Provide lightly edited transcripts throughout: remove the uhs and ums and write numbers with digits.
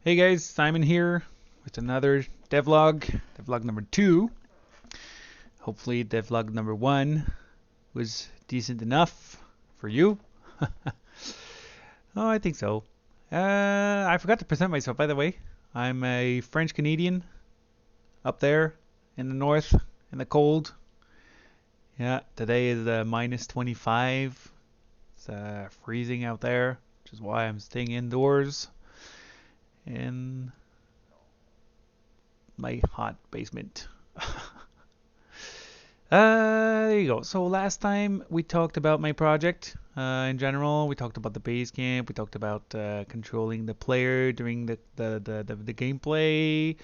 Hey guys, Simon here with another devlog, devlog number 2. Hopefully devlog number 1 was decent enough for you. Oh, I think so. I forgot to present myself, by the way. I'm a French Canadian up there in the north in the cold. Yeah, today is minus 25. It's freezing out there, which is why I'm staying indoors in my hot basement. There you go. So last time we talked about my project in general. We talked about the base camp. We talked about controlling the player during the gameplay.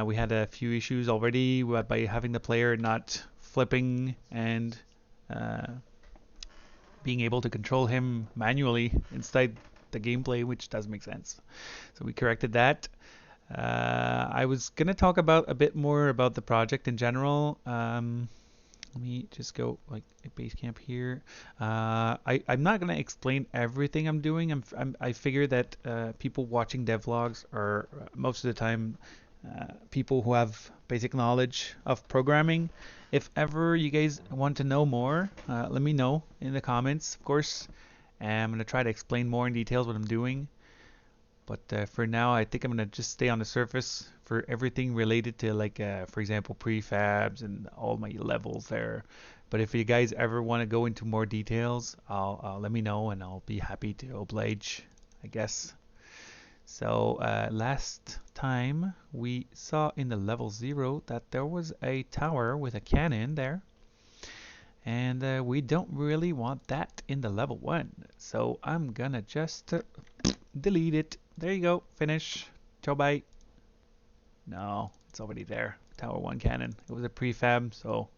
We had a few issues already by having the player not flipping and uh, being able to control him manually inside the gameplay, which doesn't make sense. So we corrected that. I was gonna talk about a bit more about the project in general. Let me just go like a base camp here. I'm not gonna explain everything I'm doing. I figure that people watching devlogs are most of the time people who have basic knowledge of programming. If ever you guys want to know more, let me know in the comments, of course. And I'm gonna try to explain more in details what I'm doing. But for now, I think I'm gonna just stay on the surface for everything related to like, for example, prefabs and all my levels there. But if you guys ever want to go into more details, I'll let me know and I'll be happy to oblige, I guess. So last time we saw in the level 0 that there was a tower with a cannon there. And we don't really want that in the level 1. So I'm gonna just delete it. There you go. Finish. Ciao, bye. No, it's already there. Tower 1 cannon. It was a prefab, so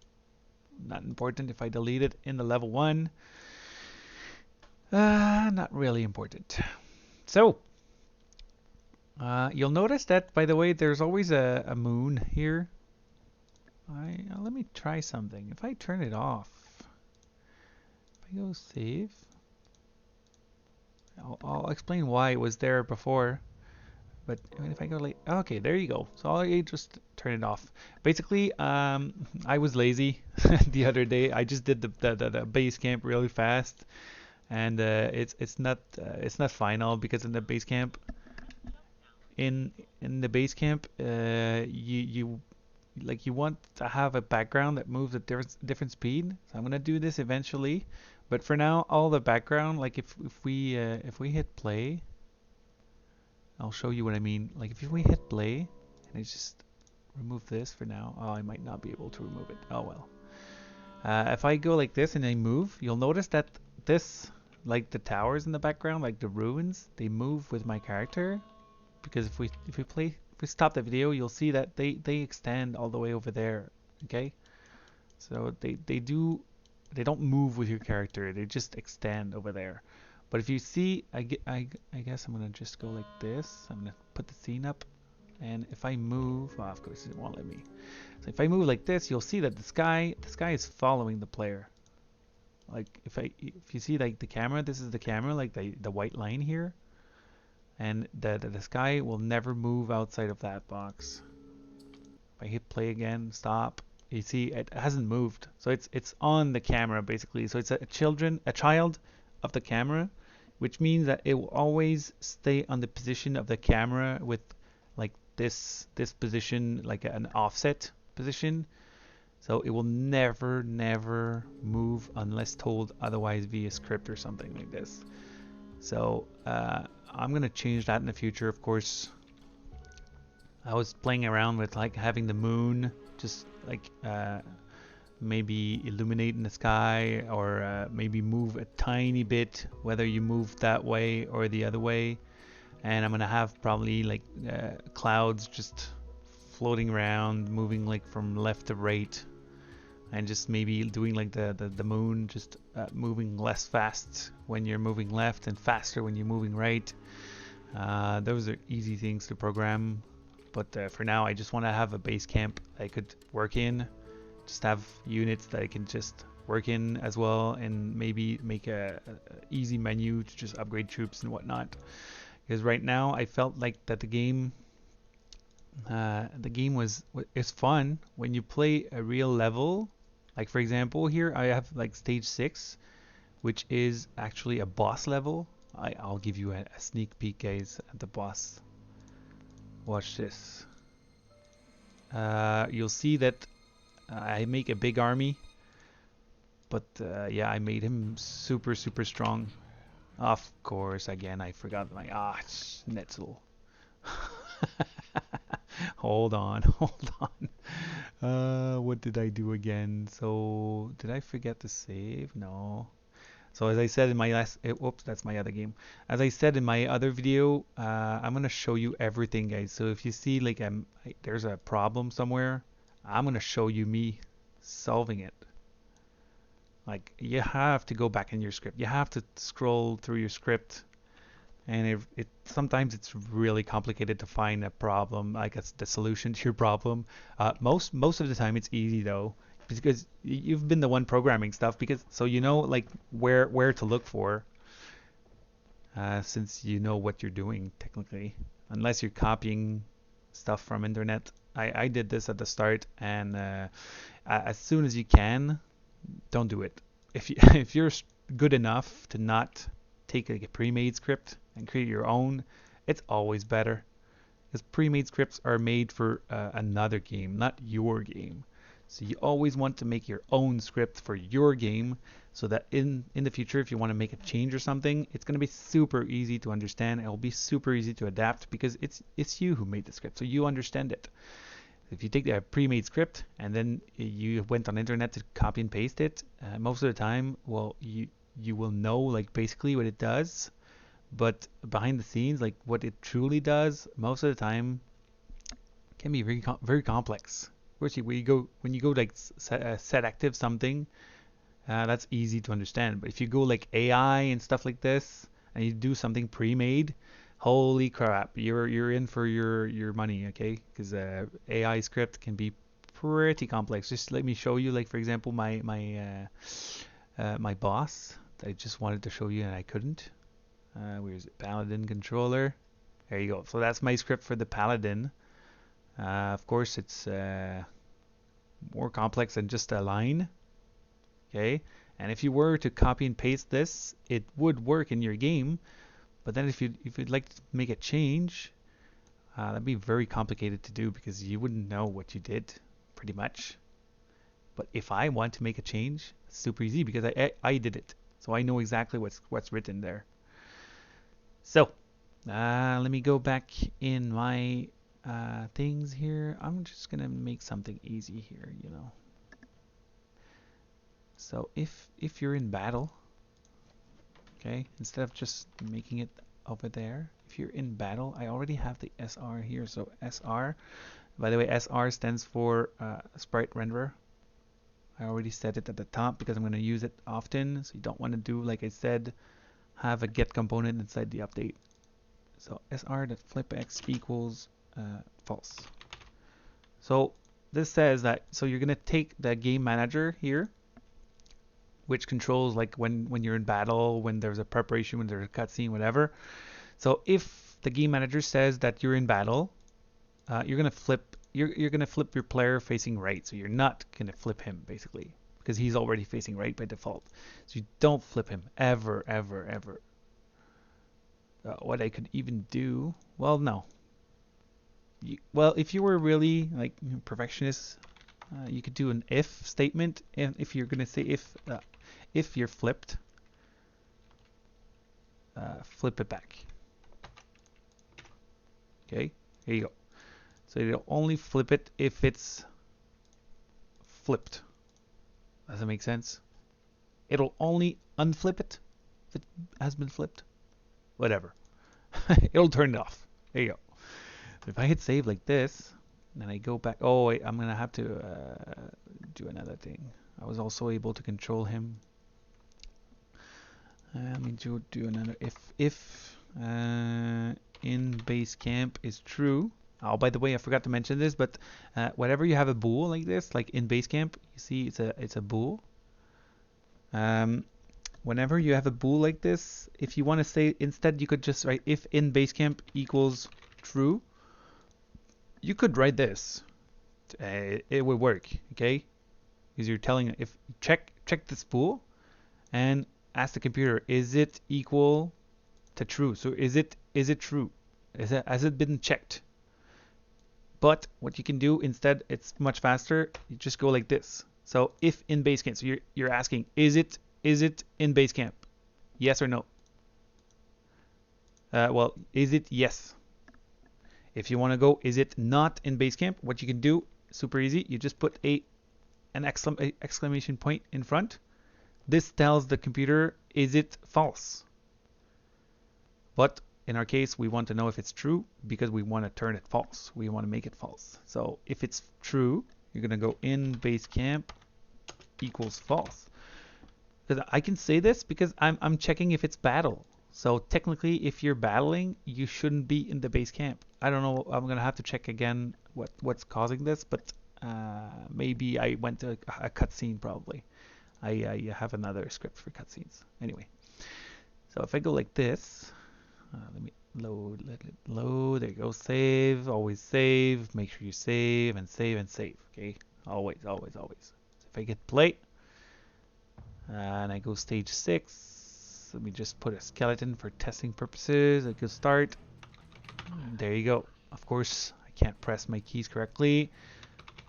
not important if I delete it in the level 1. Not really important. So, you'll notice that, by the way, there's always a moon here. Let me try something. If I turn it off, if I go save, I'll explain why it was there before. But if I go like, okay, there you go. So I just turn it off. Basically, I was lazy the other day. I just did the base camp really fast, and it's not final because in the base camp, in the base camp, you like you want to have a background that moves at different speed. So I'm gonna do this eventually, but for now, all the background, like if we hit play. I'll show you what I mean. Like if we hit play and I just remove this for now. Oh, I might not be able to remove it. Oh well. If I go like this and I move, you'll notice that this, like the towers in the background, like the ruins, they move with my character. Because if we stop the video, you'll see that they extend all the way over there. Okay. So they don't move with your character. They just extend over there. But if you see, I guess I'm gonna just go like this. I'm gonna put the scene up, and if I move, well, of course it won't let me. So if I move like this, you'll see that the sky is following the player. Like if you see like the camera, this is the camera, like the white line here, and the sky will never move outside of that box. If I hit play again, stop. You see it hasn't moved, so it's on the camera basically. So it's a child of the camera, which means that it will always stay on the position of the camera with like this position, like an offset position. So it will never move unless told otherwise via script or something like this. So I'm gonna change that in the future, of course. I was playing around with like having the moon just like maybe illuminate in the sky, or maybe move a tiny bit, whether you move that way or the other way. And I'm gonna have probably like clouds just floating around, moving like from left to right, and just maybe doing like the moon just moving less fast when you're moving left and faster when you're moving right. Those are easy things to program, but for now I just want to have a base camp I could work in. Just have units that I can just work in as well, and maybe make a easy menu to just upgrade troops and whatnot. Because right now I felt like that the game is fun when you play a real level. Like for example, here I have like stage 6, which is actually a boss level. I'll give you a sneak peek, guys, at the boss. Watch this. You'll see that I make a big army, but yeah, I made him super, super strong. Of course, again, I forgot my schnitzel. Hold on, hold on. What did I do again? So, did I forget to save? No. So as I said in my whoops, that's my other game. As I said in my other video, I'm gonna show you everything, guys. So if you see like there's a problem somewhere, I'm gonna show you me solving it. Like you have to go back in your script. You have to scroll through your script, and it sometimes it's really complicated to find a problem, like it's the solution to your problem. Most of the time it's easy though, because you've been the one programming stuff, because so you know like where to look for, since you know what you're doing technically, unless you're copying stuff from internet. I did this at the start, and as soon as you can, don't do it. If you if you're good enough to not take like a pre-made script and create your own, it's always better. Because pre-made scripts are made for another game, not your game. So you always want to make your own script for your game, so that in the future, if you want to make a change or something, it's going to be super easy to understand. It'll be super easy to adapt because it's you who made the script, so you understand it. If you take a pre-made script and then you went on internet to copy and paste it, most of the time, well, you will know like basically what it does, but behind the scenes, like what it truly does, most of the time can be very complex. Especially when you go like set active something, that's easy to understand. But if you go like AI and stuff like this, and you do something pre-made, holy crap, you're in for your money, okay? Because AI script can be pretty complex. Just let me show you, like for example, my boss that I just wanted to show you and I couldn't. Where's it? Paladin controller. There you go. So that's my script for the Paladin. Of course, it's more complex than just a line. Okay, and if you were to copy and paste this, it would work in your game. But then if you'd like to make a change, that'd be very complicated to do because you wouldn't know what you did, pretty much. But if I want to make a change, it's super easy because I did it, so I know exactly what's written there. So let me go back in my things here. I'm just gonna make something easy here, you know. So if you're in battle, okay, instead of just making it over there, if you're in battle, I already have the SR here. So SR, by the way, SR stands for sprite renderer. I already said it at the top because I'm going to use it often. So you don't want to do, like I said, have a get component inside the update. So SR that flip x equals false. So this says that, so you're going to take the game manager here, which controls like when you're in battle, when there's a preparation, when there's a cutscene, whatever. So if the game manager says that you're in battle, you're gonna flip your player facing right. So you're not gonna flip him basically because he's already facing right by default. So you don't flip him ever, ever, ever. What I could even do, well, no. Well, if you were really like perfectionist, you could do an if statement, and if you're gonna say if you're flipped, flip it back. Okay, here you go. So you'll only flip it if it's flipped. Does that make sense? It'll only unflip it if it has been flipped. Whatever. It'll turn it off. There you go. So if I hit save like this, and I go back. Oh wait, I'm gonna have to do another thing. I was also able to control him. Let me do another if in base camp is true. Oh, by the way, I forgot to mention this, but whenever you have a bool like this, like in base camp, you see it's a bool. whenever you have a bool like this, if you want to say instead, you could just write if in base camp equals true. You could write this. It would work, okay? Because you're telling if check this bool and ask the computer, is it equal to true? So is it true? Has it been checked? But what you can do instead, it's much faster. You just go like this. So if in base camp, so you're asking, is it in base camp? Yes or no? Well, is it yes? If you want to go, is it not in base camp? What you can do, super easy. You just put an exclamation point in front. This tells the computer, is it false? But in our case, we want to know if it's true because we want to turn it false. We want to make it false. So if it's true, you're going to go in base camp equals false. Because I can say this because I'm checking if it's battle. So technically, if you're battling, you shouldn't be in the base camp. I don't know. I'm going to have to check again what's causing this, but maybe I went to a cutscene probably. I have another script for cutscenes. Anyway, so if I go like this, let me let it load. There you go. Save. Always save. Make sure you save and save and save. Okay. Always, always, always. So if I get play and I go stage 6, let me just put a skeleton for testing purposes. I go start. There you go. Of course, I can't press my keys correctly,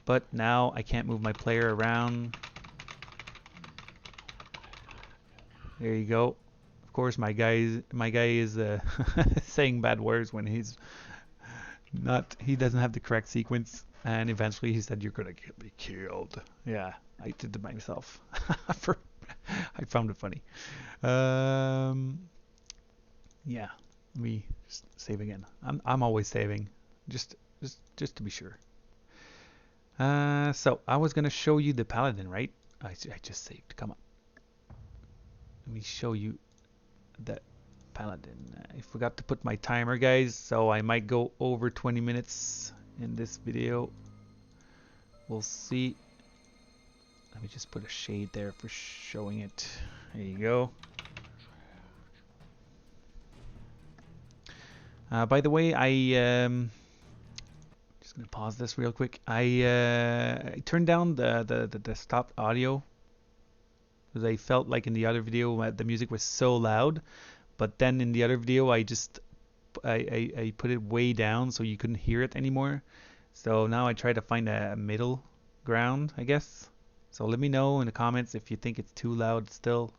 but now I can't move my player around. There you go. Of course, my guy is saying bad words when he's not. He doesn't have the correct sequence, and eventually he said, "You're gonna get me killed." Yeah, I did it myself. I found it funny. Yeah, let me just save again. I'm always saving, just to be sure. So I was gonna show you the paladin, right? I just saved. Come on. Let me show you the paladin. I forgot to put my timer, guys, so I might go over 20 minutes in this video. We'll see. Let me just put a shade there for showing it. There you go. By the way, just gonna pause this real quick. I turned down the stop audio because I felt like in the other video the music was so loud, but then in the other video I put it way down so you couldn't hear it anymore. So now I try to find a middle ground, I guess. So let me know in the comments if you think it's too loud still,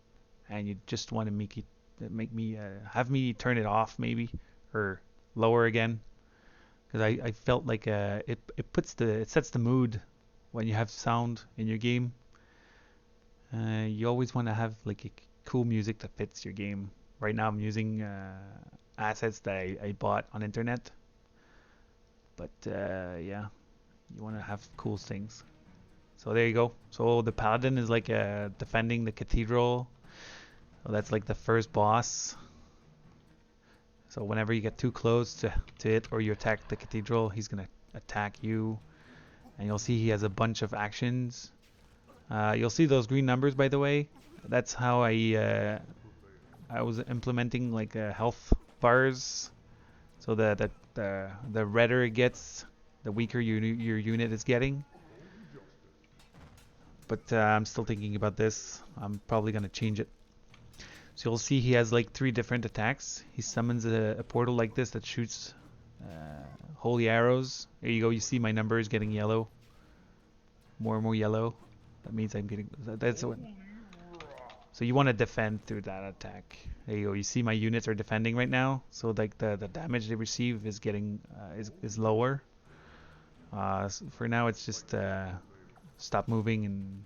and you just want to have me turn it off maybe, or lower again, because I felt like it sets the mood when you have sound in your game. You always want to have like a cool music that fits your game. Right now I'm using assets that I bought on internet, but yeah, you want to have cool things. So there you go. So the paladin is like defending the cathedral. So that's like the first boss. So whenever you get too close to it or you attack the cathedral, he's gonna attack you, and you'll see he has a bunch of actions. You'll see those green numbers, by the way. That's how I was implementing like health bars. So the redder it gets, the weaker your unit is getting. But I'm still thinking about this. I'm probably gonna change it. So you'll see he has like 3 different attacks. He summons a portal like this that shoots holy arrows. There you go. You see my numbers getting yellow. More and more yellow. That means I'm getting. That's what. So you want to defend through that attack. There you go. You see my units are defending right now. So like the damage they receive is getting is lower. So for now it's just stop moving and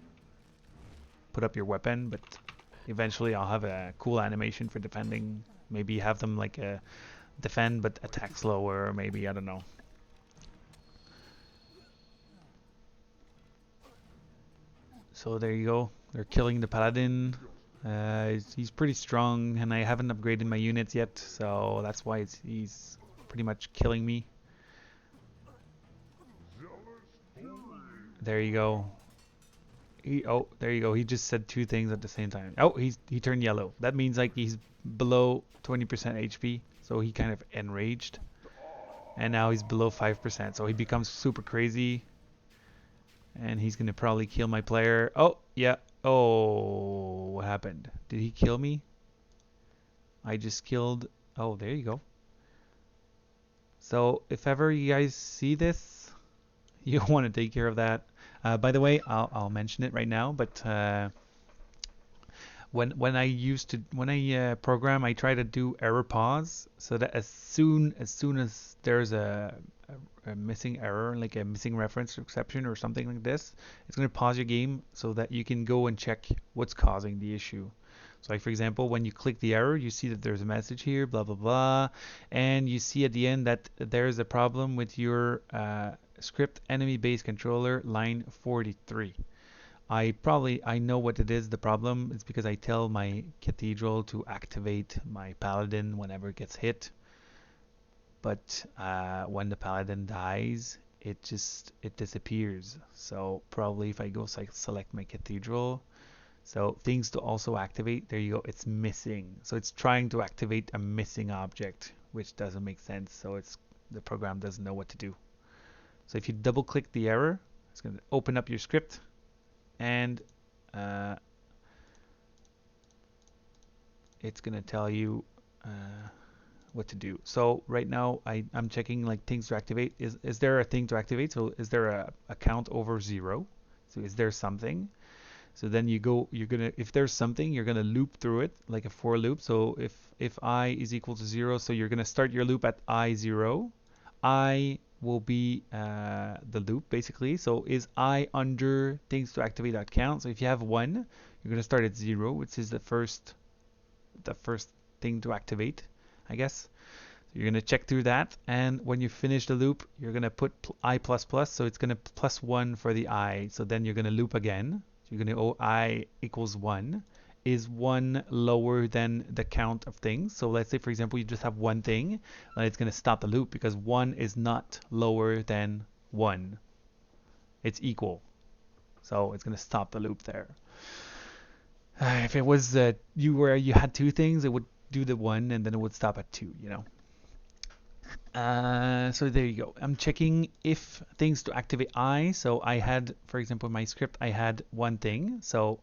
put up your weapon, but eventually I'll have a cool animation for defending. Maybe have them like defend but attack slower, or maybe, I don't know. So there you go. They're killing the paladin. He's pretty strong, and I haven't upgraded my units yet, so that's why he's pretty much killing me. There you go. Oh, there you go. He just said two things at the same time. Oh, he turned yellow. That means like he's below 20% HP, so he kind of enraged. And now he's below 5%, so he becomes super crazy. And he's gonna probably kill my player. Oh, yeah. Oh, what happened? Did he kill me? I just killed. Oh, there you go. So if ever you guys see this, you want to take care of that. By the way, I'll mention it right now, but when I program, I try to do error pause so that as soon as there's a missing error, like a missing reference or exception or something like this, it's going to pause your game so that you can go and check what's causing the issue. So like for example, when you click the error, you see that there's a message here, blah blah blah, and you see at the end that there's a problem with your script enemy base controller line 43. I know what it is. The problem is because I tell my cathedral to activate my paladin whenever it gets hit, but when the paladin dies, it disappears. So probably if I go select my cathedral, so things to also activate, there you go, it's missing. So it's trying to activate a missing object, which doesn't make sense. So the program doesn't know what to do. So if you double click the error, it's going to open up your script and it's going to tell you what to do. So right now I'm checking like things to activate. Is there a thing to activate? So is there a count over 0? So is there something? So then if there's something, you're gonna loop through it like a for loop. So if I is equal to 0, so you're gonna start your loop at I0. I will be the loop basically. So is I under things to activate that count? So if you have 1, you're gonna start at 0, which is the first thing to activate, I guess. So you're gonna check through that, and when you finish the loop, you're gonna put I plus plus, so it's gonna plus 1 for the I. So then you're gonna loop again. So you're gonna I equals 1. Is 1 lower than the count of things? So let's say for example you just have one thing, and it's gonna stop the loop because 1 is not lower than 1. It's equal. So it's gonna stop the loop there. If it was you had two things, it would do the 1 and then it would stop at 2, you know. So there you go. I'm checking if things to activate I. So I had, for example, in my script, I had one thing. So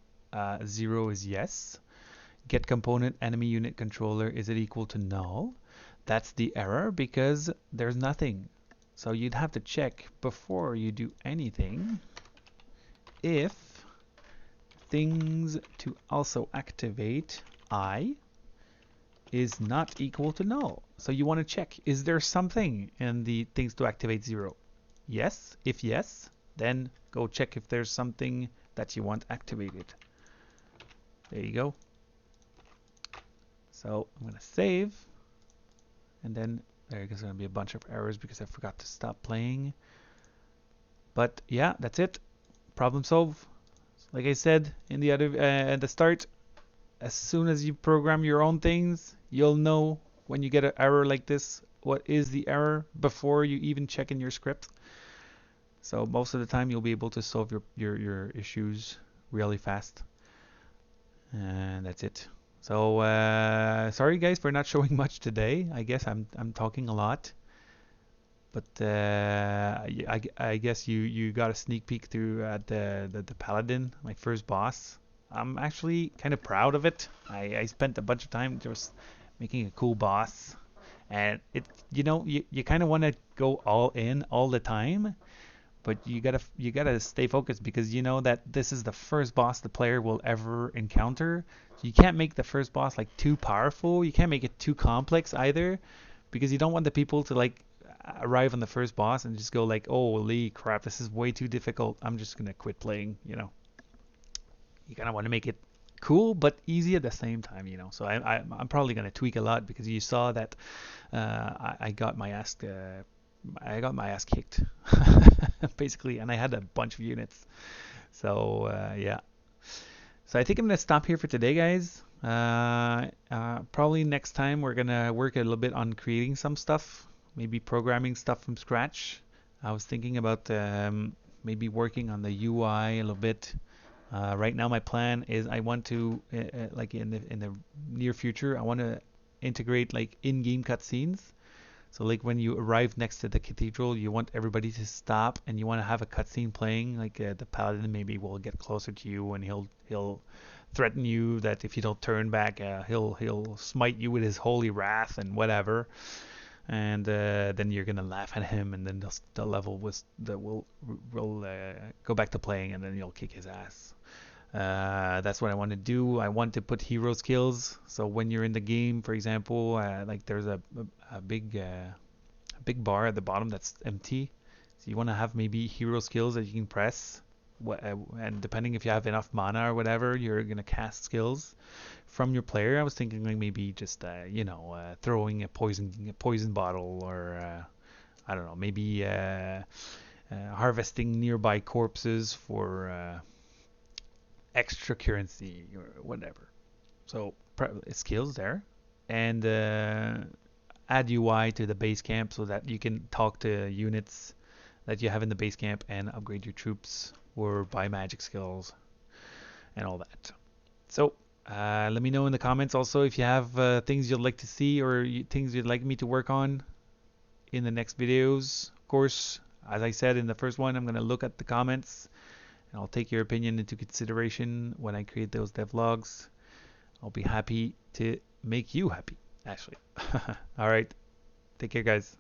0 is yes. Get component enemy unit controller, is it equal to null? That's the error because there's nothing. So you'd have to check before you do anything if things to also activate I is not equal to null. So you want to check, is there something in the things to activate 0? Yes. If yes, then go check if there's something that you want activated. There you go. So I'm going to save, and then there's going to be a bunch of errors because I forgot to stop playing. But yeah, that's it. Problem solved. Like I said in the other at the start, as soon as you program your own things, you'll know when you get an error like this, what is the error before you even check in your script. So most of the time you'll be able to solve your issues really fast. And that's it. So sorry guys for not showing much today. I guess I'm talking a lot. But I guess you got a sneak peek through at the Paladin, my first boss. I'm actually kind of proud of it. I spent a bunch of time just making a cool boss, and you kind of want to go all in all the time, but you gotta stay focused because you know that this is the first boss the player will ever encounter. So you can't make the first boss like too powerful. You can't make it too complex either, because you don't want the people to like arrive on the first boss and just go like, holy crap, this is way too difficult, I'm just gonna quit playing, you know. You kind of want to make it cool but easy at the same time, you know. So I'm probably gonna tweak a lot because you saw that I got my ass kicked basically, and I had a bunch of units. So yeah. So I think I'm gonna stop here for today, guys. Probably next time we're gonna work a little bit on creating some stuff, maybe programming stuff from scratch. I was thinking about maybe working on the UI a little bit, Right now, my plan is I want to like in the near future, I want to integrate like in-game cutscenes. So like when you arrive next to the cathedral, you want everybody to stop and you want to have a cutscene playing. Like the paladin maybe will get closer to you and he'll threaten you that if you don't turn back, he'll smite you with his holy wrath and whatever. And then you're gonna laugh at him, and then the level was that will go back to playing, and then you'll kick his ass. That's what I want to do. I want to put hero skills. So when you're in the game, for example, like there's a big bar at the bottom that's empty. So you want to have maybe hero skills that you can press. And depending if you have enough mana or whatever, you're gonna cast skills from your player. I was thinking like maybe just throwing a poison bottle, or I don't know, maybe harvesting nearby corpses for extra currency or whatever. So skills there, and add UI to the base camp so that you can talk to units that you have in the base camp and upgrade your troops or buy magic skills and all that. So let me know in the comments also if you have things you'd like to see or things you'd like me to work on in the next videos. Of course, as I said in the first one, I'm going to look at the comments and I'll take your opinion into consideration when I create those devlogs. I'll be happy to make you happy, actually. All right. Take care, guys.